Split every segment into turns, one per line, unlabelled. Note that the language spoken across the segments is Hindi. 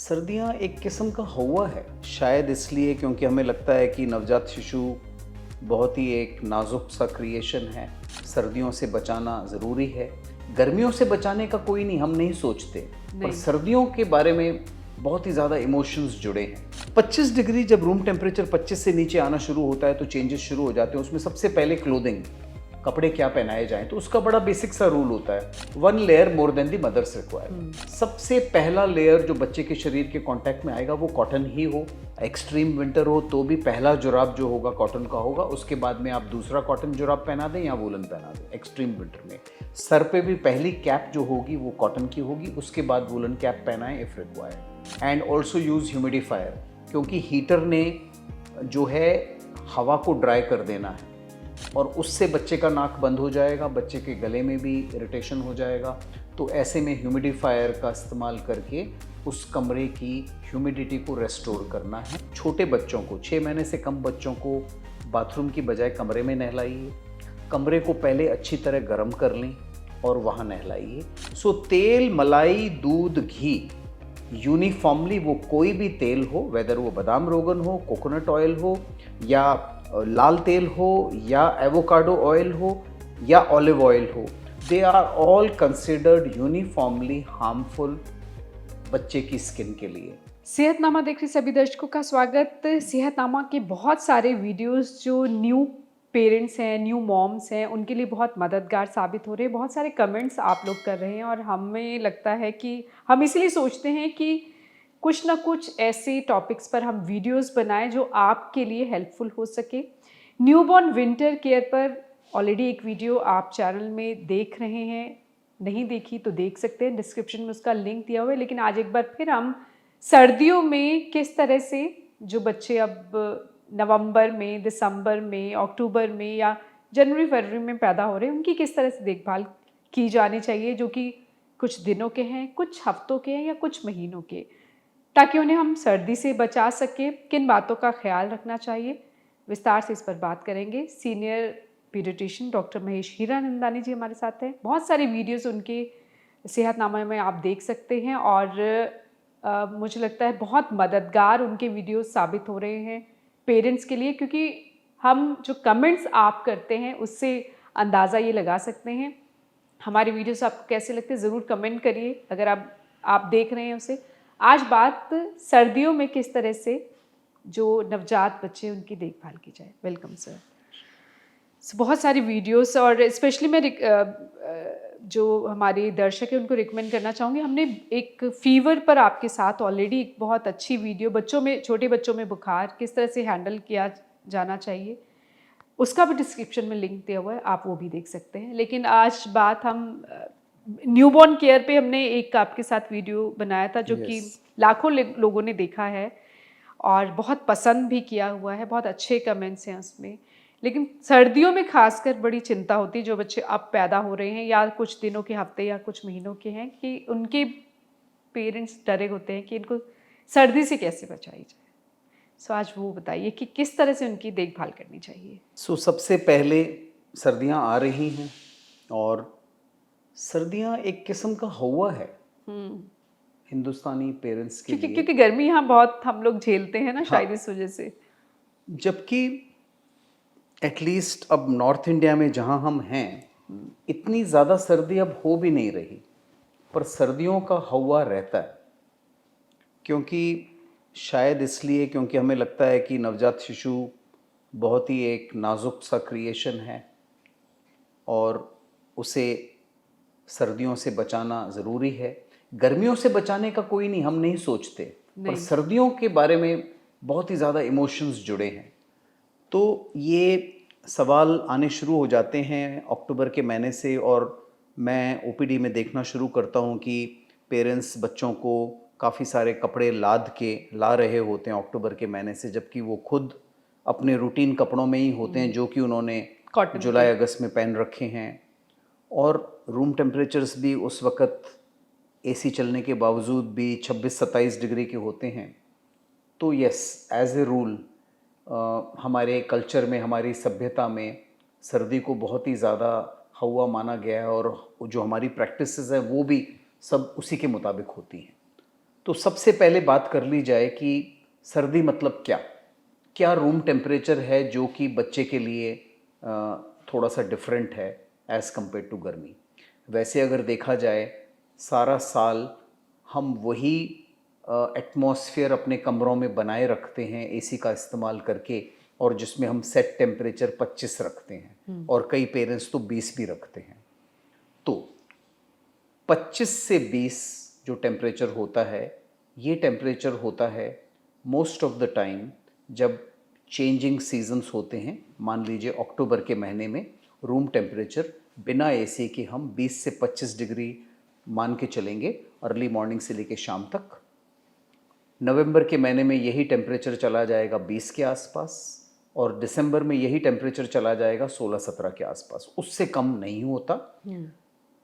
सर्दियाँ एक किस्म का हौवा है, शायद इसलिए क्योंकि हमें लगता है कि नवजात शिशु बहुत ही एक नाजुक सा क्रिएशन है। सर्दियों से बचाना ज़रूरी है। गर्मियों से बचाने का कोई नहीं, हम नहीं सोचते, पर
नहीं।
सर्दियों के बारे में बहुत ही ज़्यादा इमोशंस जुड़े हैं। 25 डिग्री जब रूम टेम्परेचर 25 से नीचे आना शुरू होता है तो चेंजेस शुरू हो जाते हैं। उसमें सबसे पहले क्लोथिंग, कपड़े क्या पहनाए जाएं, तो उसका बड़ा बेसिक सा रूल होता है, 1 लेयर मोर देन दी मदर्स रिक्वायर। सबसे पहला लेयर जो बच्चे के शरीर के कांटेक्ट में आएगा वो कॉटन ही हो। एक्सट्रीम विंटर हो तो भी पहला जुराब जो होगा कॉटन का होगा, उसके बाद में आप दूसरा कॉटन जुराब पहना दें या वूलन पहना दें। एक्सट्रीम विंटर में सर पे भी पहली कैप जो होगी वो कॉटन की होगी, उसके बाद वूलन कैप पहनाएं if required. And also use humidifier, क्योंकि हीटर ने जो है हवा को ड्राई कर देना है और उससे बच्चे का नाक बंद हो जाएगा, बच्चे के गले में भी इरिटेशन हो जाएगा। तो ऐसे में ह्यूमिडिफायर का इस्तेमाल करके उस कमरे की ह्यूमिडिटी को रेस्टोर करना है। छोटे बच्चों को, 6 महीने से कम बच्चों को बाथरूम की बजाय कमरे में नहलाइए। कमरे को पहले अच्छी तरह गर्म कर लें और वहाँ नहलाइए। सो तेल, मलाई, दूध, घी यूनिफॉर्मली, वो कोई भी तेल हो, वेदर वो बादाम रोगन हो, कोकोनट ऑयल हो या लाल तेल हो या एवोकाडो ऑयल हो या ऑलिव ऑयल हो, they are all considered uniformly harmful बच्चे की स्किन के लिए।
सेहतनामा देख रहे सभी दर्शकों का स्वागत। सेहतनामा के बहुत सारे वीडियोस जो न्यू पेरेंट्स हैं, न्यू मॉम्स हैं, उनके लिए बहुत मददगार साबित हो रहे हैं। बहुत सारे कमेंट्स आप लोग कर रहे हैं और हमें लगता है कि हम इसलिए सोचते हैं कि कुछ ना कुछ ऐसे टॉपिक्स पर हम वीडियोस बनाएं जो आपके लिए हेल्पफुल हो सके। न्यूबॉर्न विंटर केयर पर ऑलरेडी एक वीडियो आप चैनल में देख रहे हैं, नहीं देखी तो देख सकते हैं, डिस्क्रिप्शन में उसका लिंक दिया हुआ है। लेकिन आज एक बार फिर हम सर्दियों में किस तरह से जो बच्चे अब नवंबर में, दिसंबर में, अक्टूबर में या जनवरी फरवरी में पैदा हो रहे हैं, उनकी किस तरह से देखभाल की जानी चाहिए, जो कि कुछ दिनों के हैं, कुछ हफ्तों के हैं या कुछ महीनों के, ताकि उन्हें हम सर्दी से बचा सकें। किन बातों का ख्याल रखना चाहिए, विस्तार से इस पर बात करेंगे। Senior paediatrician doctor Mahesh Hiranandani ji हमारे साथ हैं। बहुत सारे वीडियोस उनके सेहतनामा में आप देख सकते हैं और मुझे लगता है बहुत मददगार उनके वीडियोस साबित हो रहे हैं पेरेंट्स के लिए, क्योंकि हम जो कमेंट्स आप करते हैं उससे अंदाज़ा ये लगा सकते हैं हमारे वीडियोस आपको कैसे लगते हैं। ज़रूर कमेंट करिए अगर आप देख रहे हैं उसे। आज बात सर्दियों में किस तरह से जो नवजात बच्चे उनकी देखभाल की जाए। Welcome sir. बहुत सारी वीडियोस और स्पेशली मैं जो हमारे दर्शक हैं उनको रिकमेंड करना चाहूँगी। हमने एक फीवर पर आपके साथ ऑलरेडी एक बहुत अच्छी वीडियो, बच्चों में, छोटे बच्चों में बुखार किस तरह से हैंडल किया जाना चाहिए, उसका भी डिस्क्रिप्शन में लिंक दिया हुआ है, आप वो भी देख सकते हैं। लेकिन आज बात हम न्यूबॉर्न केयर पे हमने एक आपके साथ वीडियो बनाया था जो कि लाखों लोगों ने देखा है और बहुत पसंद भी किया हुआ है, बहुत अच्छे कमेंट्स हैं उसमें। लेकिन सर्दियों में खासकर बड़ी चिंता होती है, जो बच्चे अब पैदा हो रहे हैं या कुछ दिनों के, हफ्ते या कुछ महीनों के हैं, कि उनके पेरेंट्स डरे होते हैं कि इनको सर्दी से कैसे बचाई जाए। सो आज वो बताइए कि किस तरह से उनकी देखभाल करनी चाहिए।
सबसे पहले सर्दियाँ आ रही हैं और सर्दियाँ एक किस्म का हौवा है हिंदुस्तानी पेरेंट्स के लिए,
क्योंकि गर्मी यहाँ बहुत हम लोग झेलते हैं ना,
हाँ,
शायद इस वजह से।
जबकि एटलीस्ट अब नॉर्थ इंडिया में जहाँ हम हैं इतनी ज़्यादा सर्दी अब हो भी नहीं रही, पर सर्दियों का हौवा रहता है। क्योंकि शायद इसलिए क्योंकि हमें लगता है कि नवजात शिशु बहुत ही एक नाजुक सा क्रिएशन है और उसे सर्दियों से बचाना ज़रूरी है। गर्मियों से बचाने का कोई नहीं, हम नहीं सोचते, पर सर्दियों के बारे में बहुत ही ज़्यादा इमोशंस जुड़े हैं। तो ये सवाल आने शुरू हो जाते हैं अक्टूबर के महीने से और मैं ओपीडी में देखना शुरू करता हूँ कि पेरेंट्स बच्चों को काफ़ी सारे कपड़े लाद के ला रहे होते हैं अक्टूबर के महीने से, जबकि वो खुद अपने रूटीन कपड़ों में ही होते हैं जो कि उन्होंने जुलाई अगस्त में पहन रखे हैं। और रूम टेम्परेचर्स भी उस वक़्त एसी चलने के बावजूद भी 26-27 डिग्री के होते हैं। तो यस, एज ए रूल हमारे कल्चर में, हमारी सभ्यता में सर्दी को बहुत ही ज़्यादा हौवा माना गया है और जो हमारी प्रैक्टिसेस हैं वो भी सब उसी के मुताबिक होती हैं। तो सबसे पहले बात कर ली जाए कि सर्दी मतलब क्या क्या रूम टेम्परेचर है जो कि बच्चे के लिए थोड़ा सा डिफरेंट है एज़ कंपेयर टू गर्मी। वैसे अगर देखा जाए सारा साल हम वही एटमॉस्फेयर अपने कमरों में बनाए रखते हैं एसी का इस्तेमाल करके, और जिसमें हम सेट टेम्परेचर 25 रखते हैं और कई पेरेंट्स तो 20 भी रखते हैं। तो 25 से 20 जो टेम्परेचर होता है, ये टेम्परेचर होता है मोस्ट ऑफ द टाइम जब चेंजिंग सीजन्स होते हैं। मान लीजिए अक्टूबर के महीने में रूम टेम्परेचर बिना एसी के हम 20 से 25 डिग्री मान के चलेंगे अर्ली मॉर्निंग से लेके शाम तक। नवंबर के महीने में यही टेम्परेचर चला जाएगा 20 के आसपास, और दिसंबर में यही टेम्परेचर चला जाएगा 16-17 के आसपास, उससे कम नहीं होता।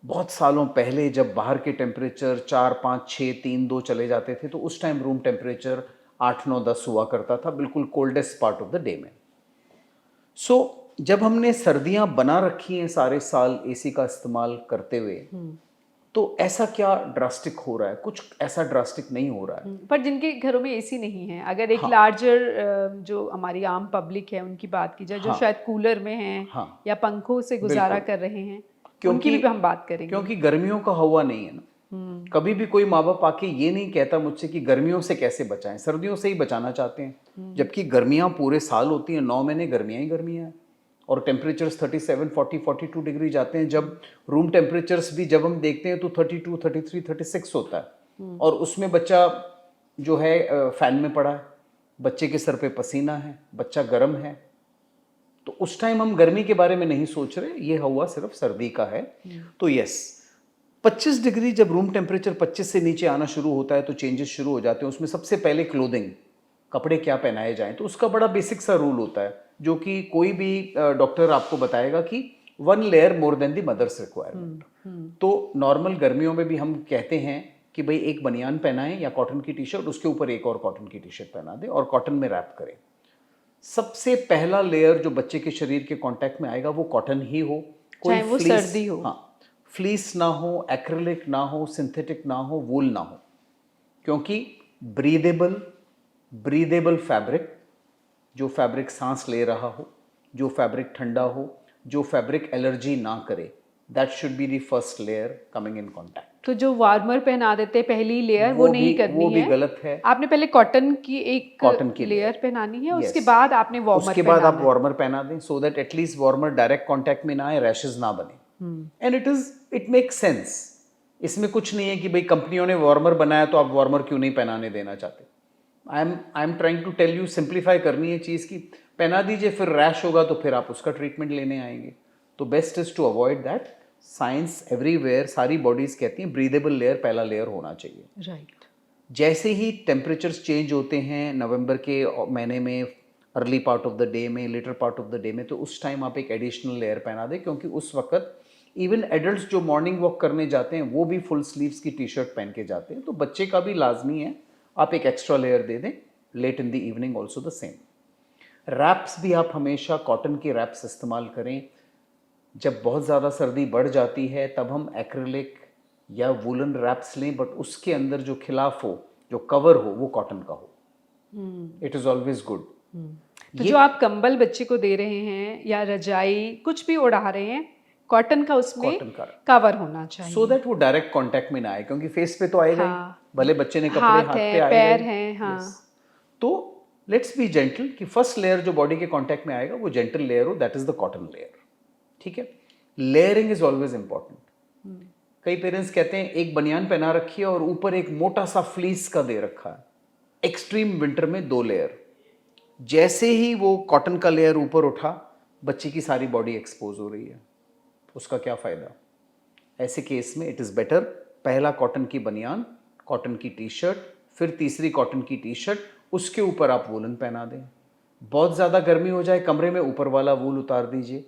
बहुत सालों पहले जब बाहर के टेम्परेचर 4, 5, 6, 3, 2 चले जाते थे तो उस टाइम रूम टेम्परेचर 8, 9, 10 हुआ करता था, बिल्कुल coldest part of the day में। सो जब हमने सर्दियां बना रखी हैं सारे साल एसी का इस्तेमाल करते हुए, तो ऐसा क्या ड्रास्टिक हो रहा है? कुछ ऐसा ड्रास्टिक नहीं हो रहा है।
पर जिनके घरों में एसी नहीं है, अगर एक
हाँ।
लार्जर जो हमारी आम पब्लिक है उनकी बात की जाए, जो
हाँ।
शायद कूलर में हैं
हाँ।
या पंखों से गुजारा
बिल्कुल।
कर रहे हैं, उनकी भी हम बात करेंगे।
क्योंकि गर्मियों का हवा नहीं है ना। कभी भी कोई माँ बाप आके ये नहीं कहता मुझसे कि गर्मियों से कैसे बचाएं, सर्दियों से ही बचाना चाहते हैं। जबकि गर्मियां पूरे साल होती हैं, 9 महीने गर्मियां ही गर्मियां हैं, और टेम्परेचर्स 37, 40, 42 डिग्री जाते हैं। जब रूम टेम्परेचर्स भी जब हम देखते हैं तो 32, 33, 36 होता है, और उसमें बच्चा जो है फैन में पड़ा है, बच्चे के सर पे पसीना है, बच्चा गर्म है। तो उस टाइम हम गर्मी के बारे में नहीं सोच रहे, ये हवा सिर्फ सर्दी का है। तो यस, 25 डिग्री जब रूम टेम्परेचर 25 से नीचे आना शुरू होता है तो चेंजेस शुरू हो जाते हैं। उसमें सबसे पहले क्लोथिंग, कपड़े क्या पहनाए जाएं, तो उसका बड़ा बेसिक सा रूल होता है जो कि कोई भी डॉक्टर आपको बताएगा कि 1 layer more than the mother's requirement. तो नॉर्मल गर्मियों में भी हम कहते हैं कि भाई एक बनियान पहनाएं या कॉटन की टी शर्ट, उसके ऊपर एक और कॉटन की टी शर्ट पहना दें और कॉटन में रैप करें। सबसे पहला लेयर जो बच्चे के शरीर के कांटेक्ट में आएगा वो कॉटन ही हो,
चाहे वो सर्दी हो।
हाँ, फ्लीस ना हो, एक्रिलिक ना हो, सिंथेटिक ना हो, वूल ना हो, क्योंकि ब्रीदेबल फैब्रिक, जो फैब्रिक सांस ले रहा हो, जो फैब्रिक ठंडा हो, जो फैब्रिक एलर्जी ना करे, that should be the first layer coming in contact.
तो जो वार्मर पहना देते हैं पहली लेयर, वो नहीं करनी है,
वो भी गलत है।
आपने पहले कॉटन की एक
कॉटन की
लेयर पहनानी है,
Yes.
उसके बाद आपने वार्मर
उसके बाद आप वार्मर पहना दें, so that at least warmer direct contact में ना आए, रैशेस ना बने। And it makes sense. इसमें कुछ नहीं है कि भाई कंपनियों ने वार्मर बनाया तो आप वार्मर क्यों नहीं पहनाने देना चाहते। I am trying to tell you, simplify करनी है चीज़ की, पहना दीजिए, फिर रैश होगा तो फिर आप उसका ट्रीटमेंट लेने आएंगे। तो best is to avoid that. Science everywhere, सारी बॉडीज कहती हैं ब्रीदेबल लेयर पहला लेयर होना चाहिए।
राइट।
जैसे ही टेम्परेचर्स चेंज होते हैं नवंबर के महीने में, early part of the day में, later part of the day में, तो उस टाइम आप एक एडिशनल लेयर पहना दें, क्योंकि उस वक्त इवन एडल्ट्स जो मॉर्निंग वॉक करने जाते हैं वो भी फुल स्लीव्स की टी शर्ट पहन के जाते हैं। तो बच्चे का भी लाजमी है आप एक एक्स्ट्रा लेयर दे दें। Late in the evening also the same. Wraps भी आप हमेशा कॉटन के रैप्स इस्तेमाल करें। जब बहुत ज़्यादा सर्दी बढ़ जाती है तब हम एक्रिलिक या वुलन रैप्स लें, बट उसके अंदर जो खिलाफ हो, जो कवर हो, वो कॉटन का हो। It is always good.
तो जो आप कंबल बच्चे को दे रहे हैं या रजाई कुछ भी उड़ा रहे हैं, कॉटन का उसमें
कॉटन का
कवर होना चाहिए,
सो दैट वो डायरेक्ट कांटेक्ट में ना आए, क्योंकि फेस पे तो आएगा
हाँ।
ही, भले बच्चे ने कपड़े
हाथ
हाथ
है,
पे आएगा
पैर
ही।
हैं, हाँ।
Yes. तो लेट्स बी जेंटल कि फर्स्ट लेयर जो बॉडी के कांटेक्ट में आएगा वो जेंटल लेयर हो, that is the cotton layer. ठीक है। Layering is always important. कई पेरेंट्स कहते हैं एक बनियान पहना रखी है और ऊपर एक मोटा सा फ्लीस का दे रखा है। एक्सट्रीम विंटर में 2 लेयर। जैसे ही वो कॉटन का लेयर ऊपर उठा, बच्चे की सारी बॉडी एक्सपोज हो रही है, उसका क्या फायदा। ऐसे केस में इट इज बेटर पहला कॉटन की बनियान, कॉटन की टी शर्ट, फिर तीसरी कॉटन की टी शर्ट, उसके ऊपर आप वूलन पहना दें। बहुत ज़्यादा गर्मी हो जाए कमरे में, ऊपर वाला वूल उतार दीजिए।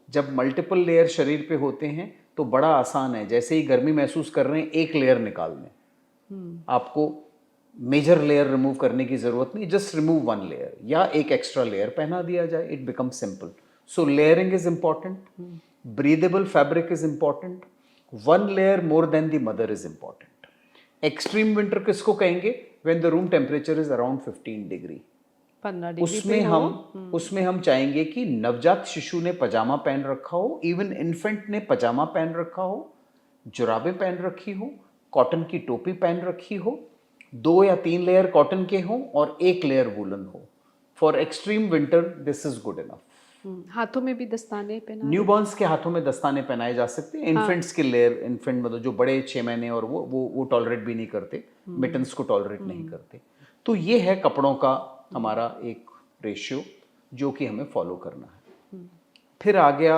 जब मल्टीपल लेयर शरीर पे होते हैं तो बड़ा आसान है, जैसे ही गर्मी महसूस कर रहे हैं एक लेयर निकाल दें। आपको मेजर लेयर रिमूव करने की जरूरत नहीं, जस्ट रिमूव 1 लेयर या एक एक्स्ट्रा लेयर पहना दिया जाए, it become simple. So layering is important, breathable fabric is important, 1 layer more than the mother is important. Extreme winter किसको कहेंगे? When the room temperature is around 15 degree.
15 degree
उसमें
पे
हम
हो।
उसमें हम चाहेंगे कि नवजात शिशु ने पजामा पहन रखा हो, इवन इन्फेंट ने पजामा पहन रखा हो, जुराबें पहन रखी हो, कॉटन की टोपी पहन रखी हो, 2 या 3 लेयर कॉटन के हों और 1 लेयर वुलन हो। For extreme winter this is good enough.
हाथों में भी दस्ताने पहना
न्यूबॉर्न्स के हाथों में दस्ताने पहनाए जा सकते हैं। इन्फेंट्स के लेयर, इन्फेंट मतलब जो बड़े 6 महीने और वो टॉलरेट भी नहीं करते, मिटन्स को टॉलरेट नहीं करते। तो ये है कपड़ों का हमारा एक रेशियो जो कि हमें फॉलो करना है। फिर आ गया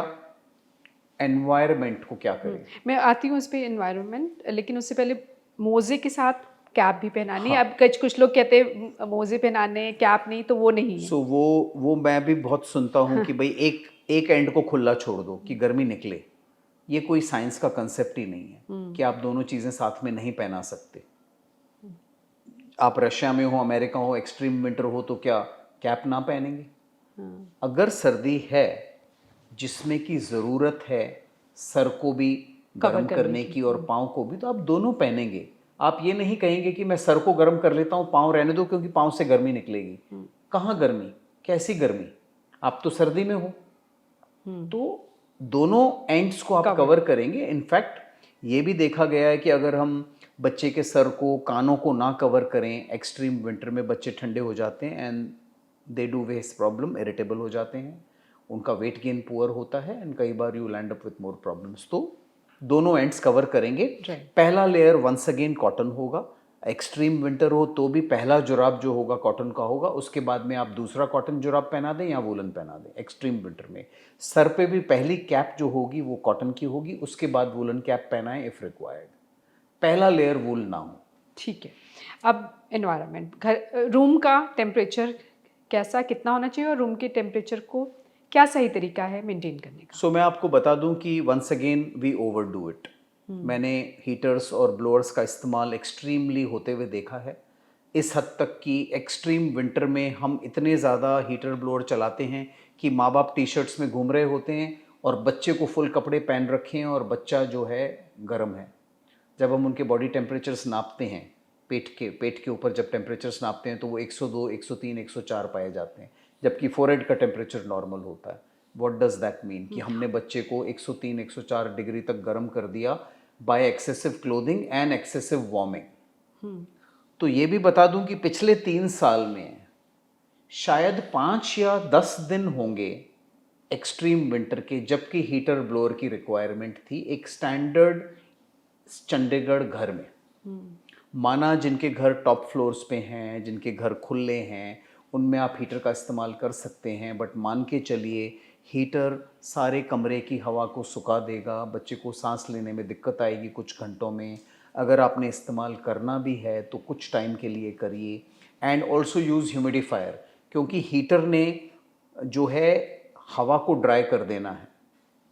एनवायरनमेंट को क्या करें।
मैं आती हूँ उस पे एनवायरनमेंट, लेकिन उससे पहले मोजे के साथ कैप भी पहनानी है। अब कुछ लोग कहते हैं मोजे पहनाने कैप नहीं, तो वो नहीं है।
सो वो मैं भी बहुत सुनता हूँ कि भाई एक एंड को खुला छोड़ दो कि गर्मी निकले। ये कोई साइंस का कंसेप्ट ही नहीं है कि आप दोनों चीज़ें साथ में नहीं पहना सकते। आप रशिया में हो, अमेरिका हो, एक्सट्रीम विंटर हो तो क्या कैप ना पहनेंगे? अगर सर्दी है जिसमें की ज़रूरत है सर को भी गर्म करने की और पाँव को भी, तो आप दोनों पहनेंगे। आप ये नहीं कहेंगे कि मैं सर को गर्म कर लेता हूँ, पाँव रहने दो क्योंकि पाँव से गर्मी निकलेगी। कहाँ गर्मी? कैसी गर्मी? आप तो सर्दी में हो। तो दोनों एंड्स को आप कवर करेंगे। इनफैक्ट ये भी देखा गया है कि अगर हम बच्चे के सर को, कानों को ना कवर करें, एक्सट्रीम विंटर में बच्चे ठंडे हो जाते हैं and they do face problem, irritable हो जाते हैं, उनका वेट गेन पुअर होता है एंड कई बार you land up with more problems. तो दोनों एंड्स कवर करेंगे। पहला लेयर वंस अगेन कॉटन होगा। एक्सट्रीम विंटर हो तो भी पहला जुराब जो होगा कॉटन का होगा, उसके बाद में आप दूसरा कॉटन जुराब पहना दें या वूलन पहना दें। एक्सट्रीम विंटर में सर पे भी पहली कैप जो होगी वो कॉटन की होगी, उसके बाद वूलन कैप पहनाएं इफ रिक्वायर्ड। पहला लेयर वूल ना हो।
ठीक है। अब एनवायरनमेंट, घर रूम का टेम्परेचर कैसा कितना होना चाहिए और रूम के टेम्परेचर को क्या सही तरीका है मेंटेन करने का?
सो मैं आपको बता दूं कि once again we overdo it. मैंने हीटर्स और ब्लोअर्स का इस्तेमाल एक्सट्रीमली होते हुए देखा है। इस हद तक कि एक्सट्रीम विंटर में हम इतने ज़्यादा हीटर ब्लोअर चलाते हैं कि माँ बाप टी शर्ट्स में घूम रहे होते हैं और बच्चे को फुल कपड़े पहन रखे हैं और बच्चा जो है गर्म है। जब हम उनके बॉडी टेम्परेचर्स नापते हैं, पेट के ऊपर जब टेम्परेचर्स नापते हैं तो वो 102, 103, 104 पाए जाते हैं, जबकि फोरहेड का टेम्परेचर नॉर्मल होता है। What does that mean? कि हमने बच्चे को 103, 104 डिग्री तक गर्म कर दिया by excessive clothing and excessive warming. तो ये भी बता दूं कि पिछले 3 साल में शायद 5 या 10 दिन होंगे एक्सट्रीम विंटर के जबकि हीटर ब्लोअर की रिक्वायरमेंट थी एक स्टैंडर्ड चंडीगढ़ घर में। माना जिनके घर टॉप फ्लोर्स पे हैं, जिनके घर खुले हैं, उनमें आप हीटर का इस्तेमाल कर सकते हैं, बट मान के चलिए हीटर सारे कमरे की हवा को सुखा देगा, बच्चे को सांस लेने में दिक्कत आएगी कुछ घंटों में। अगर आपने इस्तेमाल करना भी है तो कुछ टाइम के लिए करिए। एंड ऑल्सो यूज़ ह्यूमिडिफायर, क्योंकि हीटर ने जो है हवा को ड्राई कर देना है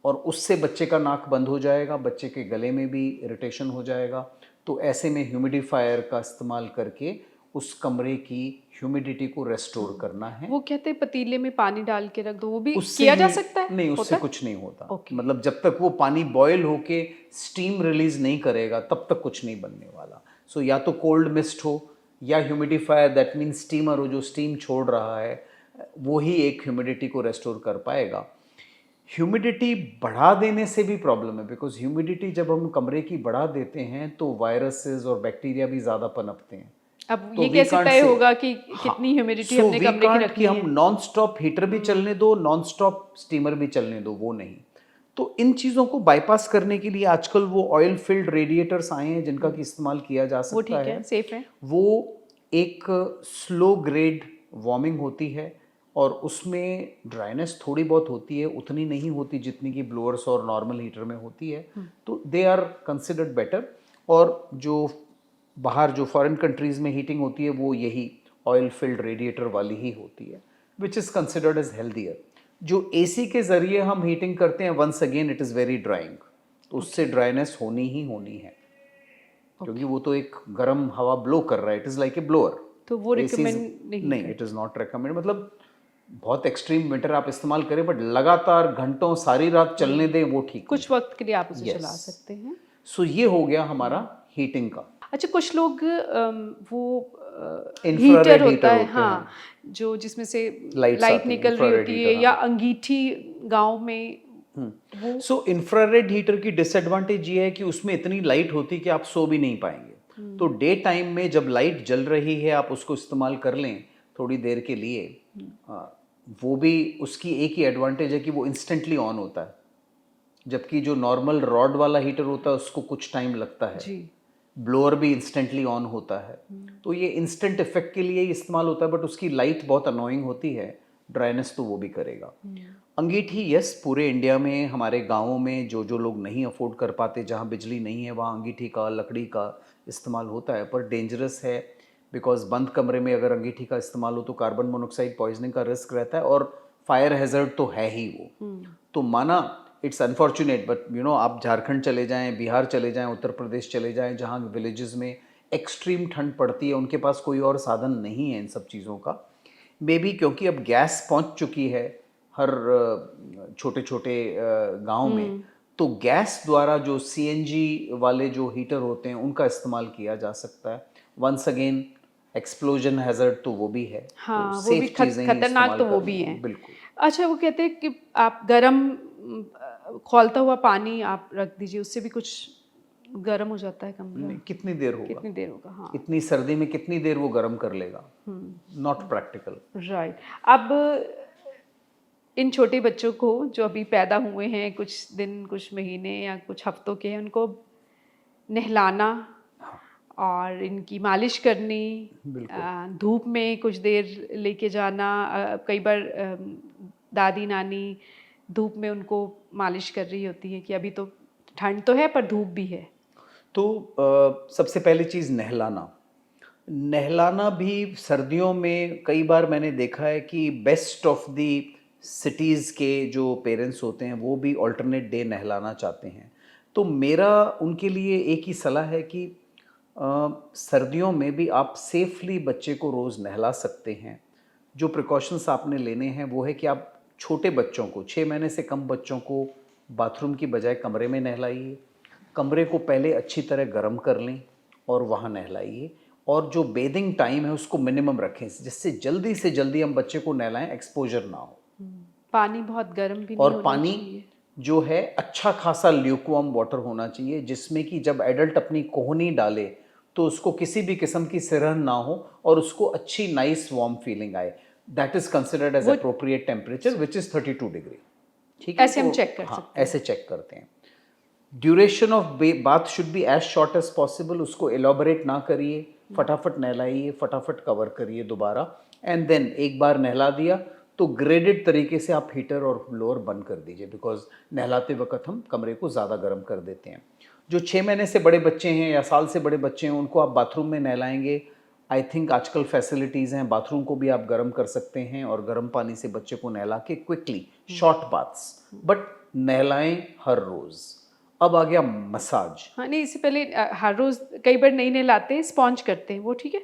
और उससे बच्चे का नाक बंद हो जाएगा, बच्चे के गले में भी इरिटेशन हो जाएगा। तो ऐसे में ह्यूमिडिफायर का इस्तेमाल करके उस कमरे की ह्यूमिडिटी को रेस्टोर करना है।
वो कहते हैं पतीले में पानी डाल के रख दो, वो भी
उससे
किया जा सकता है?
नहीं, उससे कुछ नहीं होता। मतलब जब तक वो पानी बॉयल होके स्टीम रिलीज नहीं करेगा तब तक कुछ नहीं बनने वाला। सो या तो कोल्ड मिस्ट हो या ह्यूमिडिफायर, दैट मीन स्टीमर हो जो स्टीम छोड़ रहा है, वो ही एक ह्यूमिडिटी को रेस्टोर कर पाएगा। ह्यूमिडिटी बढ़ा देने से भी प्रॉब्लम है, बिकॉज ह्यूमिडिटी जब हम कमरे की बढ़ा देते हैं तो वायरसेस और बैक्टीरिया भी ज़्यादा पनपते हैं।
अब
तो
ये कैसे तय होगा कि कितनी ह्यूमिडिटी हमने कमरे की रखनी है?
हम नॉन स्टॉप हीटर भी चलने दो, नॉन स्टॉप स्टीमर भी चलने दो, वो नहीं। तो इन चीज़ों को बाईपास करने के लिए आजकल वो ऑयल फिल्ड रेडिएटर्स आए हैं जिनका कि इस्तेमाल किया जा सकता है।
वो ठीक है, सेफ है।
वो एक स्लो ग्रेड वार्मिंग होती है और उसमें ड्राइनेस थोड़ी बहुत होती है, उतनी नहीं होती जितनी कि ब्लोअर्स और नॉर्मल हीटर में होती है। तो दे आर कंसिडर्ड बेटर। और जो बाहर जो फॉरेन कंट्रीज़ में हीटिंग होती है वो यही ऑयल फिल्ड रेडिएटर वाली ही होती है, which is considered as healthier. जो एसी के ज़रिए हम हीटिंग करते हैं, once again it is very drying, तो उससे ड्राइनेस होनी ही होनी है, क्योंकि वो तो एक गर्म हवा ब्लो कर रहा है, it is like a blower.
तो वो रिकमेंड नहीं
इट इज़ नॉट रिकमेंड। मतलब बहुत एक्सट्रीम विंटर आप इस्तेमाल करें बट लगातार घंटों सारी रात चलने दें, वो ठीक
कुछ वक्त के लिए आप उसे चला सकते हैं।
सो ये हो गया हमारा हीटिंग का।
अच्छा, कुछ लोग वो
इंफ्रारेड
हीटर होता
हीटर
है,
होते
हाँ,
हैं,
जो जिसमें से
लाइट्स
लाइट
आती हैं,
निकल रही
इंफ्रारेड
होती है,
हीटर,
या
हाँ।
अंगीठी गाँव में वो।
सो इंफ्रारेड हीटर की डिसएडवांटेज ये है कि उसमें इतनी लाइट होती है कि आप सो भी नहीं पाएंगे। तो डे टाइम में जब लाइट जल रही है आप उसको इस्तेमाल कर लें थोड़ी देर के लिए, आ, वो भी उसकी एक ही एडवांटेज है कि वो इंस्टेंटली ऑन होता है, जबकि जो नॉर्मल रॉड वाला हीटर होता है उसको कुछ टाइम लगता है।
जी।
ब्लोअर भी इंस्टेंटली ऑन होता है। तो ये इंस्टेंट इफेक्ट के लिए ही इस्तेमाल होता है, बट उसकी लाइट बहुत अनोइंग होती है, ड्राइनेस तो वो भी करेगा। अंगीठी, यस, पूरे इंडिया में हमारे गांवों में जो जो लोग नहीं अफोर्ड कर पाते, जहां बिजली नहीं है, वहां अंगीठी का, लकड़ी का इस्तेमाल होता है, पर डेंजरस है। बिकॉज बंद कमरे में अगर अंगीठी का इस्तेमाल हो तो कार्बन मोनोऑक्साइड पॉइजनिंग का रिस्क रहता है, और फायर हैजर्ड तो है ही वो। तो माना इट्स अनफॉर्चुनेट, बट आप झारखंड चले जाएं, बिहार चले जाएं, उत्तर प्रदेश चले जाएं, जहां विलेजेस में एक्सट्रीम ठंड पड़ती है, उनके पास कोई और साधन नहीं है इन सब चीज़ों का। मे बी क्योंकि अब गैस पहुंच चुकी है हर छोटे छोटे गांव में, तो गैस द्वारा जो सीएनजी वाले जो हीटर होते हैं उनका इस्तेमाल किया जा सकता है। वंस अगेन एक्सप्लोजन हैजर्ड तो वो भी है, तो
हाँ, वो भी
सेफ चीज़ें ही
खतरनाक
इस्तेमाल
तो वो
करनी
भी
है,
हैं।
बिल्कुल।
अच्छा, वो कहते हैं कि आप गरम खौलता हुआ पानी आप रख दीजिए, उससे भी कुछ गरम हो जाता है कमरा।
नहीं, कितनी देर होगा?
कितनी देर होगा? हाँ।
इतनी सर्दी में कितनी देर वो गर्म कर लेगा? Not practical.
राइट। अब इन छोटे बच्चों को जो अभी पैदा हुए हैं, कुछ दिन, कुछ महीने या कुछ हफ्तों के हैं, उनको नहलाना और इनकी मालिश करनी,
बिल्कुल।
धूप में कुछ देर लेके जाना, कई बार दादी नानी धूप में उनको मालिश कर रही होती है कि अभी तो ठंड तो है पर धूप भी है।
तो सबसे पहली चीज़ नहलाना। नहलाना भी सर्दियों में कई बार मैंने देखा है कि बेस्ट ऑफ दी सिटीज़ के जो पेरेंट्स होते हैं वो भी अल्टरनेट डे नहलाना चाहते हैं। तो मेरा उनके लिए एक ही सलाह है कि सर्दियों में भी आप सेफली बच्चे को रोज़ नहला सकते हैं। जो प्रिकॉशंस आपने लेने हैं वो है कि आप छोटे बच्चों को, 6 महीने से कम बच्चों को बाथरूम की बजाय कमरे में नहलाइए। कमरे को पहले अच्छी तरह गर्म कर लें और वहाँ नहलाइए, और जो बेदिंग टाइम है उसको मिनिमम रखें, जिससे जल्दी से जल्दी हम बच्चे को नहलाएं, एक्सपोजर ना हो।
पानी बहुत गर्म भी नहीं
और
होना
पानी
चाहिए।
जो है अच्छा खासा ल्यूकवार्म वाटर होना चाहिए, जिसमें कि जब एडल्ट अपनी कोहनी डाले तो उसको किसी भी किस्म की सिरहन ना हो और उसको अच्छी नाइस वार्म फीलिंग आए। दैट इज कंसिडर्ड एज
वो
appropriate temperature which is 32 degree. ठीक है,
ऐसे हम
तो
चेक कर
हाँ,
सकते हैं।
ऐसे चेक करते हैं। Duration of bath should be as short as possible. उसको एलोबरेट ना करिए, फटाफट नहलाइए, फटाफट कवर करिए दोबारा, एंड देन एक बार नहला दिया तो ग्रेडेड तरीके से आप हीटर और ब्लोअर बंद कर दीजिए, बिकॉज नहलाते वक्त हम कमरे को ज़्यादा गर्म कर देते हैं। जो 6 महीने से बड़े बच्चे हैं या साल से बड़े बच्चे हैं उनको आप बाथरूम में नहलाएंगे, आई थिंक आजकल फैसिलिटीज़ हैं, बाथरूम को भी आप गर्म कर सकते हैं और गर्म पानी से बच्चे को नहला के क्विकली शॉर्ट बाथ्स, बट नहलाएं हर रोज़। अब आ गया मसाज।
हाँ, नहीं, इससे पहले हर रोज कई बार नहीं नहलाते, स्पॉन्ज करते हैं, वो ठीक है?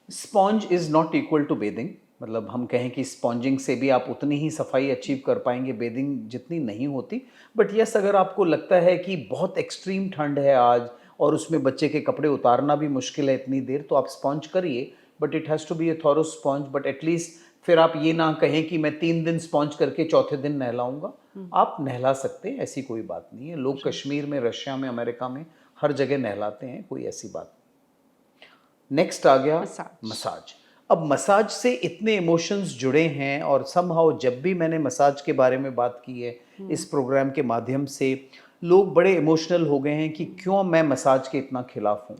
Sponge is not equal to bathing. मतलब हम कहें कि स्पॉन्जिंग से भी आप उतनी ही सफाई अचीव कर पाएंगे, बेदिंग जितनी नहीं होती। बट यस, अगर आपको लगता है कि बहुत एक्सट्रीम ठंड है आज और उसमें बच्चे के कपड़े उतारना भी मुश्किल है इतनी देर, तो आप स्पॉन्ज करिए, but it has to be a thorough sponge. But at least फिर आप ये ना कहें कि मैं 3 दिन स्पॉन्ज करके चौथे दिन नहलाऊंगा। आप नहला सकते हैं, ऐसी कोई बात नहीं है। लोग कश्मीर में, रशिया में, अमेरिका में हर जगह नहलाते हैं, कोई ऐसी बात नहीं। नेक्स्ट आ गया
मसाज।
मसाज। अब मसाज से इतने इमोशंस जुड़े हैं, और समहाउ जब भी मैंने मसाज के बारे में बात की है इस प्रोग्राम के माध्यम से, लोग बड़े इमोशनल हो गए हैं कि क्यों मैं मसाज के इतना खिलाफ हूँ।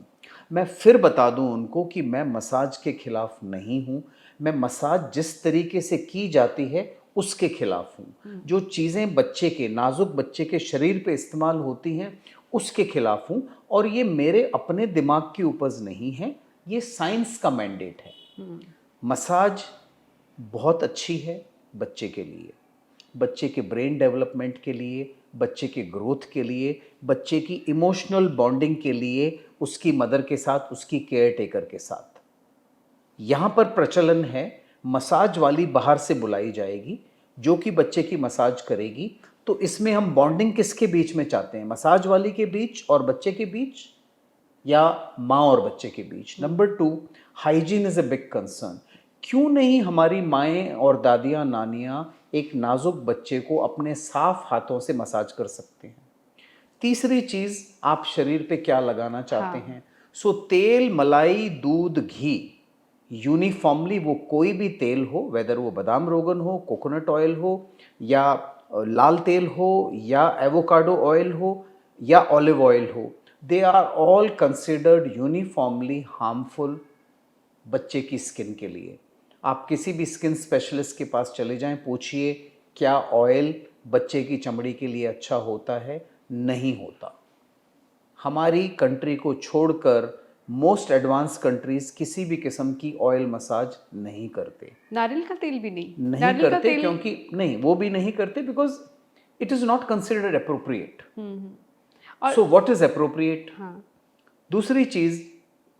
मैं फिर बता दूं उनको कि मैं मसाज के खिलाफ नहीं हूँ। मैं मसाज जिस तरीके से की जाती है उसके खिलाफ हूँ। जो चीज़ें बच्चे के, नाजुक बच्चे के शरीर पे इस्तेमाल होती हैं उसके खिलाफ हूँ, और ये मेरे अपने दिमाग की उपज नहीं है, ये साइंस का मैंडेट है। मसाज बहुत अच्छी है बच्चे के लिए, बच्चे के ब्रेन डेवलपमेंट के लिए, बच्चे के ग्रोथ के लिए, बच्चे की इमोशनल बॉन्डिंग के लिए, उसकी मदर के साथ, उसकी केयर टेकर के साथ। यहाँ पर प्रचलन है मसाज वाली बाहर से बुलाई जाएगी जो कि बच्चे की मसाज करेगी। तो इसमें हम बॉन्डिंग किसके बीच में चाहते हैं, मसाज वाली के बीच और बच्चे के बीच? या माँ और बच्चे के बीच। Number 2, hygiene is a big concern. क्यों नहीं हमारी माएँ और दादियाँ नानियाँ एक नाजुक बच्चे को अपने साफ हाथों से मसाज कर सकते हैं। तीसरी चीज़, आप शरीर पे क्या लगाना चाहते
हाँ।
हैं। सो तेल, मलाई, दूध, घी, यूनिफॉर्मली वो कोई भी तेल हो, वेदर वो बादाम रोगन हो, कोकोनट ऑयल हो, या लाल तेल हो, या एवोकाडो ऑयल हो, या ऑलिव ऑयल हो, they are all considered uniformly harmful बच्चे की स्किन के लिए। आप किसी भी स्किन स्पेशलिस्ट के पास चले जाएं, पूछिए क्या ऑयल बच्चे की चमड़ी के लिए अच्छा होता है। नहीं होता। हमारी कंट्री को छोड़कर मोस्ट एडवांस कंट्रीज किसी भी किस्म की ऑयल मसाज नहीं करते।
नारियल का तेल भी नहीं?
नहीं
नारियल का
करते
तेल।
क्योंकि नहीं, वो भी नहीं करते because it is not considered appropriate.
और
सो व्हाट इज़ अप्रोप्रिएट।
हाँ।
दूसरी चीज़,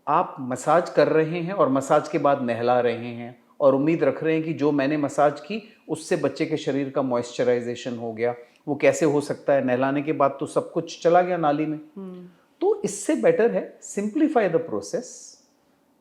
आप मसाज कर रहे हैं और मसाज के बाद नहला रहे हैं और उम्मीद रख रहे हैं कि जो मैंने मसाज की उससे बच्चे के शरीर का मॉइस्चराइजेशन हो गया। वो कैसे हो सकता है? नहलाने के बाद तो सब कुछ चला गया नाली में। तो इससे बेटर है सिंप्लीफाई द प्रोसेस।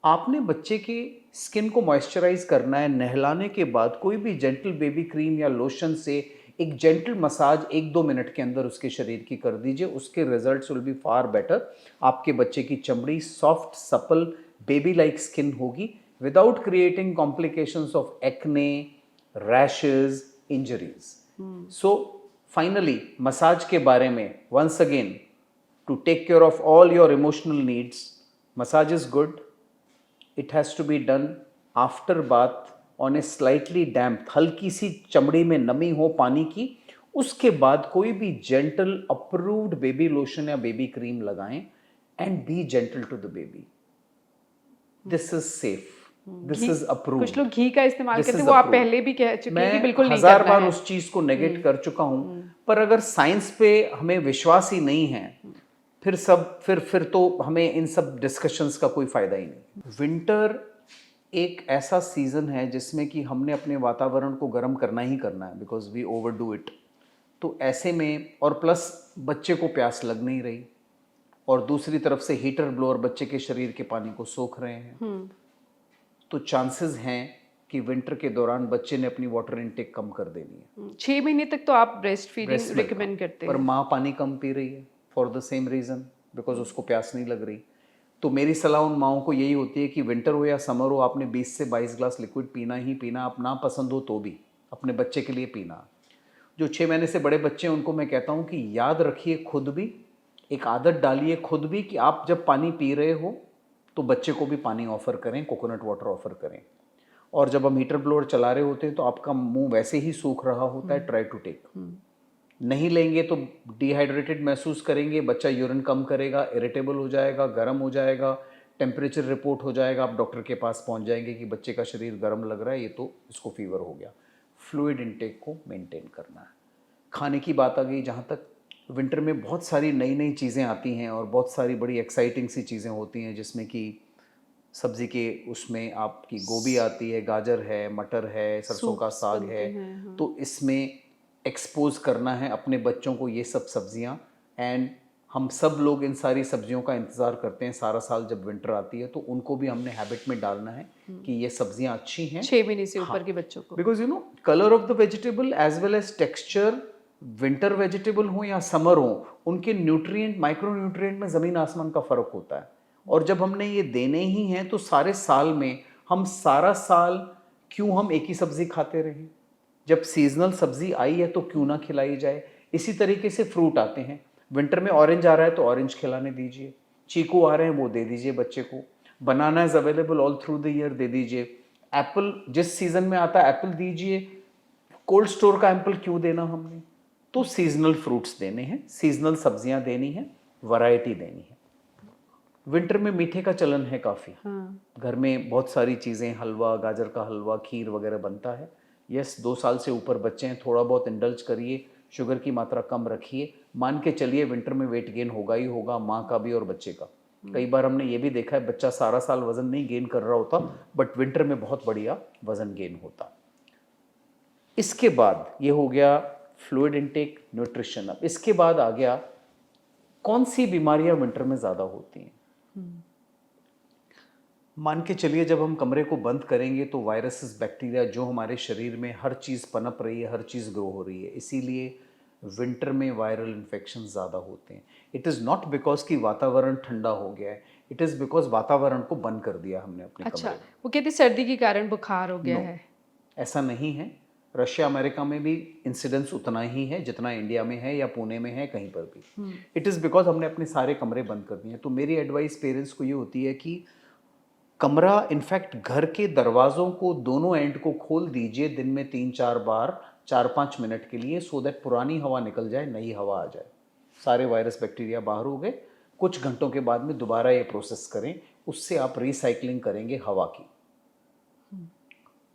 आपने बच्चे के स्किन को मॉइस्चराइज करना है, नहलाने के बाद कोई भी जेंटल बेबी क्रीम या लोशन से एक जेंटल मसाज 1-2 मिनट के अंदर उसके शरीर की कर दीजिए। उसके results will be far better. आपके बच्चे की चमड़ी soft, supple, baby like skin होगी without creating complications of acne, rashes, injuries. So finally massage के बारे में once again, to take care of all your emotional needs, massage is good. It has to be done after bath on a slightly damp, हल्की सी चमड़ी में नमी हो पानी की। उसके बाद कोई भी जेंटल अप्रूव्ड बेबी लोशन या बेबी क्रीम लगाएं and be gentle to the baby. This is safe, this
ghee,
is approved.
कुछ लोग घी का इस्तेमाल
दिस
करते हैं,
इज
वो आप
अप्रूव्ड।
पहले भी कह चुके हैं कि
मैं
बिल्कुल नहीं
1000
करना
बार
है।
उस चीज को नेगेट कर चुका हूं, पर अगर साइंस पे हमें विश्वास ही नहीं है फिर तो हमें इन सब डिस्कशंस का कोई फायदा ही नहीं। विंटर एक ऐसा सीजन है जिसमें कि हमने अपने वातावरण को गर्म करना ही करना है बिकॉज वी ओवरडू इट। तो ऐसे में और प्लस बच्चे को प्यास लग नहीं रही और दूसरी तरफ से हीटर ब्लोअर बच्चे के शरीर के पानी को सोख रहे हैं, तो चांसेस हैं कि विंटर के दौरान बच्चे ने अपनी वाटर इनटेक कम कर देनी है।
6 महीने तक तो आप breast feeding
breast milk
recommend करते
पर
हैं।
माँ पानी कम पी रही है for the same reason, because उसको प्यास नहीं लग रही। तो मेरी सलाह उन माओं को यही होती है कि विंटर हो या समर हो, आपने 20 से 22 ग्लास लिक्विड पीना ही पीना। आप ना पसंद हो तो भी अपने बच्चे के लिए पीना। जो 6 महीने से बड़े बच्चे हैं उनको मैं कहता हूँ कि याद रखिए, खुद भी एक आदत डालिए खुद भी कि आप जब पानी पी रहे हो तो बच्चे को भी पानी ऑफर करें, कोकोनट वाटर ऑफर करें। और जब हम हीटर ब्लोअर चला रहे होते हैं तो आपका मुंह वैसे ही सूख रहा होता है, ट्राई टू टेक। नहीं लेंगे तो डिहाइड्रेटेड महसूस करेंगे, बच्चा यूरिन कम करेगा, इरिटेबल हो जाएगा, गर्म हो जाएगा, टेम्परेचर रिपोर्ट हो जाएगा, आप डॉक्टर के पास पहुंच जाएंगे कि बच्चे का शरीर गर्म लग रहा है, ये तो इसको फीवर हो गया। फ्लूइड इनटेक को मेंटेन करना है। खाने की बात आ गई जहाँ तक, विंटर में बहुत सारी नई नई चीज़ें आती हैं और बहुत सारी बड़ी एक्साइटिंग सी चीज़ें होती हैं, जिसमें कि सब्जी के उसमें आपकी गोभी आती है, गाजर है, मटर है, सरसों का
सूप्स
साग
बनते
है।
हैं, हाँ।
तो इसमें एक्सपोज करना है अपने बच्चों को ये सब सब्जियां। एंड हम सब लोग इन सारी सब्जियों का इंतज़ार करते हैं सारा साल, जब विंटर आती है तो उनको भी हमने हैबिट में डालना है कि ये सब्जियां अच्छी हैं।
6 महीने से
हाँ,
ऊपर के बच्चों को।
Because you know colour of the vegetable as well as texture, winter vegetable हो या समर हो, उनके न्यूट्रिएंट, माइक्रो न्यूट्रिएंट में ज़मीन आसमान का फ़र्क होता है। और जब हमने ये देने ही हैं तो सारे साल में हम सारा साल क्यों हम एक ही सब्ज़ी खाते रहें? जब सीजनल सब्ज़ी आई है तो क्यों ना खिलाई जाए। इसी तरीके से फ्रूट आते हैं, विंटर में ऑरेंज आ रहा है तो ऑरेंज खिलाने दीजिए, चीकू आ रहे हैं वो दे दीजिए बच्चे को, banana is available all through the year, दे दीजिए। एप्पल जिस सीज़न में आता है एप्पल दीजिए, कोल्ड स्टोर का एप्पल क्यों देना हमने? तो सीजनल फ्रूट्स देने हैं, सीजनल सब्जियां देनी है, वैरायटी देनी है। विंटर में मीठे का चलन है काफ़ी।
हाँ।
घर में बहुत सारी चीज़ें, हलवा, गाजर का हलवा, खीर वगैरह बनता है। यस, 2 साल से ऊपर बच्चे हैं, थोड़ा बहुत इंडल्ज करिए, शुगर की मात्रा कम रखिए। मान के चलिए विंटर में वेट गेन होगा ही होगा, माँ का भी और बच्चे का। कई बार हमने ये भी देखा है बच्चा सारा साल वज़न नहीं गेन कर रहा होता, बट विंटर में बहुत बढ़िया वज़न गेन होता। इसके बाद ये हो गया फ्लूइड इनटेक, न्यूट्रिशन। अब इसके बाद आ गया कौन सी बीमारियां विंटर में ज़्यादा होती हैं। मान के चलिए जब हम कमरे को बंद करेंगे तो वायरसेस बैक्टीरिया जो हमारे शरीर में हर चीज़ पनप रही है, हर चीज़ ग्रो हो रही है, इसीलिए विंटर में वायरल इन्फेक्शन ज़्यादा होते हैं। इट इज़ नॉट बिकॉज कि वातावरण ठंडा हो गया है, इट इज़ बिकॉज वातावरण को बंद कर दिया हमने अपने
अच्छा,
कमरे में।
वो कहते सर्दी के कारण बुखार हो गया
नो,
है।
ऐसा नहीं है। रशिया अमेरिका में भी इंसिडेंस उतना ही है जितना इंडिया में है या पुणे में है, कहीं पर भी। इट इज़ बिकॉज हमने अपने सारे कमरे बंद कर दिए हैं। तो मेरी एडवाइस पेरेंट्स को ये होती है कि कमरा, इनफैक्ट घर के दरवाज़ों को दोनों एंड को खोल दीजिए दिन में 3-4 बार, 4-5 मिनट के लिए, सो दैट पुरानी हवा निकल जाए, नई हवा आ जाए, सारे वायरस बैक्टीरिया बाहर हो गए। कुछ घंटों के बाद में दोबारा ये प्रोसेस करें, उससे आप रिसाइकलिंग करेंगे हवा की।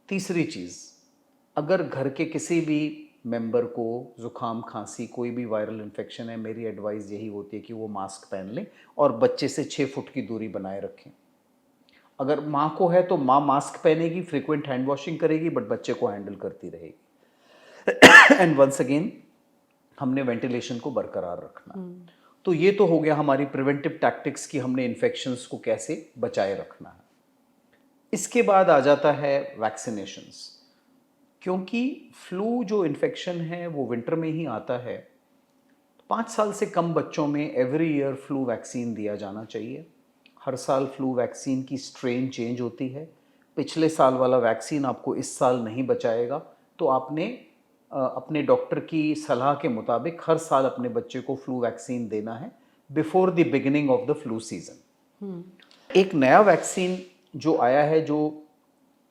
तीसरी चीज़, अगर घर के किसी भी मेंबर को जुकाम, खांसी, कोई भी वायरल इन्फेक्शन है, मेरी एडवाइस यही होती है कि वो मास्क पहन लें और बच्चे से 6 फुट की दूरी बनाए रखें। अगर माँ को है तो माँ मास्क पहनेगी, फ्रीक्वेंट हैंड वॉशिंग करेगी, बट बच्चे को हैंडल करती रहेगी। एंड वंस अगेन हमने वेंटिलेशन को बरकरार रखना। तो ये तो हो गया हमारी प्रिवेंटिव टैक्टिक्स कि हमने इन्फेक्शंस को कैसे बचाए रखना है। इसके बाद आ जाता है वैक्सीनेशंस। क्योंकि फ्लू जो इन्फेक्शन है वो विंटर में ही आता है, 5 साल से कम बच्चों में एवरी ईयर फ्लू वैक्सीन दिया जाना चाहिए। हर साल फ्लू वैक्सीन की स्ट्रेन चेंज होती है। पिछले साल वाला वैक्सीन आपको इस साल नहीं बचाएगा, तो आपने अपने डॉक्टर की सलाह के मुताबिक हर साल अपने बच्चे को फ्लू वैक्सीन देना है before the beginning of the flu season. एक नया वैक्सीन जो आया है जो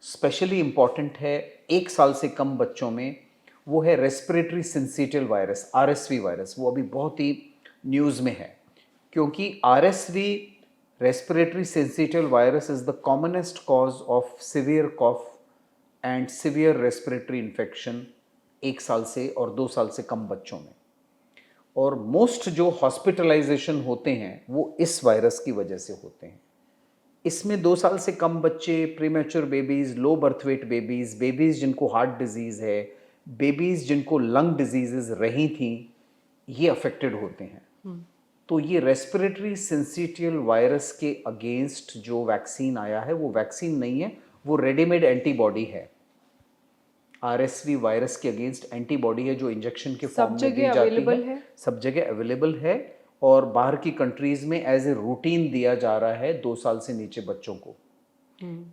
स्पेशली इम्पॉर्टेंट है 1 साल से कम बच्चों में, वो है respiratory syncytial virus, RSV virus. वो अभी बहुत ही न्यूज़ में है क्योंकि RSV, respiratory syncytial virus, is the commonest cause of severe cough and severe respiratory infection 1 साल से और 2 साल से कम बच्चों में। और मोस्ट जो हॉस्पिटलाइजेशन होते हैं वो इस वायरस की वजह से होते हैं। इसमें 2 साल से कम बच्चे, premature babies, low birth weight babies, babies जिनको हार्ट डिजीज़ है, बेबीज़ जिनको लंग डिजीज़ रही थी, ये अफेक्टेड होते हैं। तो ये रेस्पिरेटरी सिंसिटियल वायरस के अगेंस्ट जो वैक्सीन आया है वो वैक्सीन नहीं है, वो रेडीमेड एंटीबॉडी है। आरएसवी वायरस के अगेंस्ट एंटीबॉडी है जो इंजेक्शन के फॉर्म
सब
में दी
जगह
जाती
अवेलेबल
है,
है।
सब जगह अवेलेबल है। और बाहर की कंट्रीज में एज ए रूटीन दिया जा रहा है 2 साल से नीचे बच्चों को।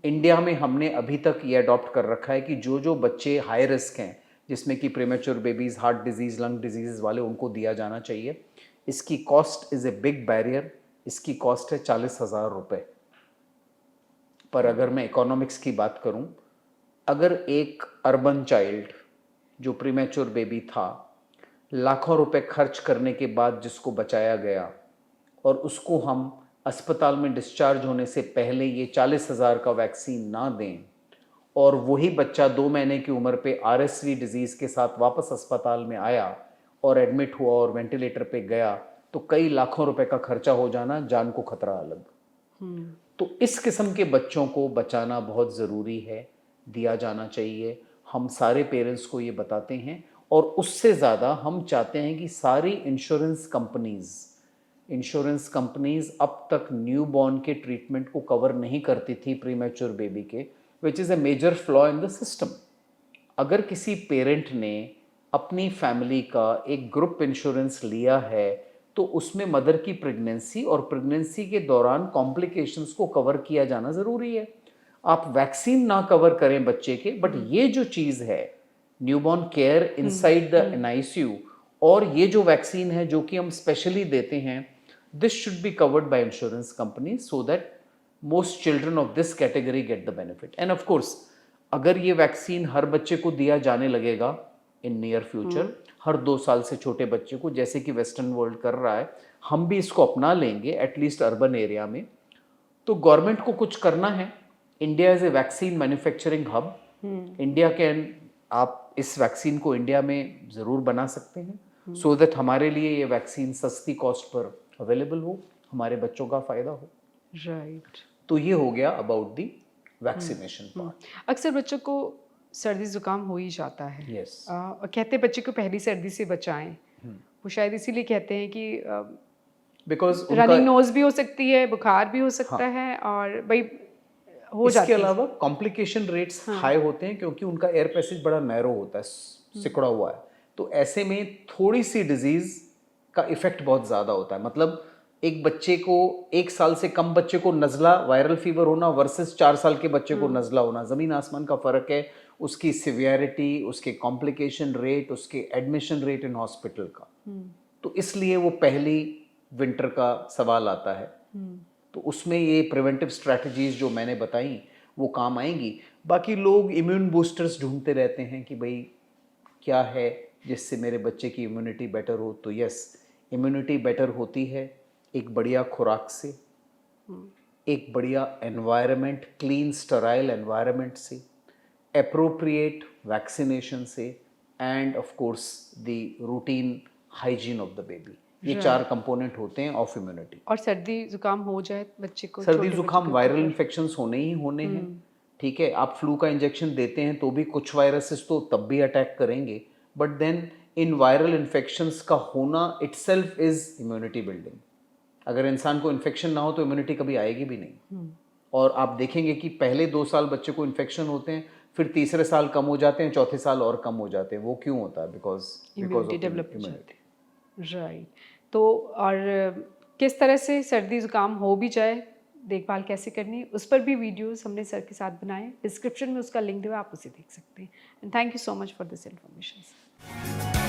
इंडिया में हमने अभी तक ये अडॉप्ट कर रखा है कि जो जो बच्चे हाई रिस्क हैं, जिसमें कि premature babies, heart disease, lung disease वाले, उनको दिया जाना चाहिए। इसकी cost is a big barrier. इसकी कॉस्ट है 40,000 रुपये। पर अगर मैं इकोनॉमिक्स की बात करूं, अगर एक अर्बन चाइल्ड जो प्रीमेच्योर बेबी था, लाखों रुपए खर्च करने के बाद जिसको बचाया गया, और उसको हम अस्पताल में डिस्चार्ज होने से पहले ये 40,000 का वैक्सीन ना दें, और वही बच्चा 2 महीने की उम्र पे आरएसवी डिजीज़ के साथ वापस अस्पताल में आया और एडमिट हुआ और वेंटिलेटर पे गया, तो कई लाखों रुपए का खर्चा हो जाना, जान को खतरा अलग। तो इस किस्म के बच्चों को बचाना बहुत ज़रूरी है, दिया जाना चाहिए। हम सारे पेरेंट्स को ये बताते हैं, और उससे ज़्यादा हम चाहते हैं कि सारी इंश्योरेंस कंपनीज अब तक न्यू बॉर्न के ट्रीटमेंट को कवर नहीं करती थी प्रीमेच्योर बेबी के, which is a major flaw in the system. अगर किसी पेरेंट ने अपनी फैमिली का एक ग्रुप इंश्योरेंस लिया है तो उसमें मदर की प्रेगनेंसी और प्रेगनेंसी के दौरान कॉम्प्लिकेशंस को कवर किया जाना ज़रूरी है। आप वैक्सीन ना कवर करें बच्चे के, बट ये जो चीज़ है newborn care inside the NICU, और ये जो वैक्सीन है जो कि हम स्पेशली देते हैं, this should be covered by insurance company so that most children of this category get the benefit. End of course अगर ये वैक्सीन हर बच्चे को दिया जाने लगेगा इन नियर फ्यूचर, हर 2 साल से छोटे बच्चे को, जैसे कि वेस्टर्न वर्ल्ड कर रहा है, हम भी इसको अपना लेंगे एटलीस्ट अर्बन एरिया में, तो गवर्नमेंट को कुछ करना है। India is a vaccine manufacturing hub. India can, आप इस वैक्सीन को इंडिया में ज़रूर बना सकते हैं सो दैट हमारे लिए ये वैक्सीन सस्ती कॉस्ट पर अवेलेबल हो, हमारे बच्चों का फ़ायदा हो।
राइट।
तो ये हो गया अबाउट दी वैक्सीनेशन पार्ट।
अक्सर बच्चों को सर्दी जुकाम हो ही जाता है।
Yes.
और कहते हैं बच्चे को पहली सर्दी से बचाएं। वो शायद इसीलिए कहते हैं कि
बिकॉज
रनिंग नोज भी हो सकती है, बुखार भी हो सकता
हाँ।
है, और भाई हो
इसके
जाती है।
अलावा कॉम्प्लिकेशन रेट्स
हाँ।
हाई होते हैं क्योंकि उनका एयर पैसेज बड़ा नैरो होता है, सिकुड़ा हुआ है। तो ऐसे में थोड़ी सी डिजीज का इफेक्ट बहुत ज़्यादा होता है। मतलब एक बच्चे को, 1 साल से कम बच्चे को नज़ला वायरल फीवर होना वर्सेस 4 साल के बच्चे को नज़ला होना, ज़मीन आसमान का फ़र्क है। उसकी सिवियरिटी, उसके कॉम्प्लिकेशन रेट, उसके एडमिशन रेट इन हॉस्पिटल का। तो इसलिए वो पहली विंटर का सवाल आता है। तो उसमें ये प्रिवेंटिव स्ट्रैटेजीज जो मैंने बताई वो काम आएंगी। बाकी लोग इम्यून बूस्टर्स ढूंढते रहते हैं कि भाई क्या है जिससे मेरे बच्चे की इम्यूनिटी बेटर हो। तो यस, इम्यूनिटी बेटर होती है एक बढ़िया खुराक से, एक बढ़िया एनवायरनमेंट, क्लीन स्टराइल एनवायरनमेंट से, एप्रोप्रिएट वैक्सीनेशन से, end of course the routine hygiene of the baby. ये 4 कंपोनेंट होते हैं ऑफ इम्यूनिटी।
और सर्दी जुकाम हो जाए बच्चे को,
सर्दी
छोटे
जुकाम
बच्चे को,
वायरल
तो
इन्फेक्शंस होने ही होने हैं। ठीक है, आप फ्लू का इंजेक्शन देते हैं तो भी कुछ वायरसेस तो तब भी अटैक करेंगे, but then in viral infections का होना इटसेल्फ इज इम्यूनिटी बिल्डिंग। अगर इंसान को इन्फेक्शन ना हो तो इम्यूनिटी कभी आएगी भी नहीं। और आप देखेंगे कि पहले 2 साल बच्चे को इन्फेक्शन होते हैं, फिर तीसरे साल कम हो जाते हैं, चौथे साल और कम हो जाते हैं। वो क्यों होता है? बिकॉज
इम्यूनिटी
ऑफ
डेवलप हो
इम्यूनिटी।
जाती है। राइट। तो और किस तरह से सर्दी जुकाम हो भी जाए देखभाल कैसे करनी है, उस पर भी वीडियोस हमने सर के साथ बनाए। डिस्क्रिप्शन में उसका लिंक दिया, आप उसे देख सकते हैं। And thank you so much for this information.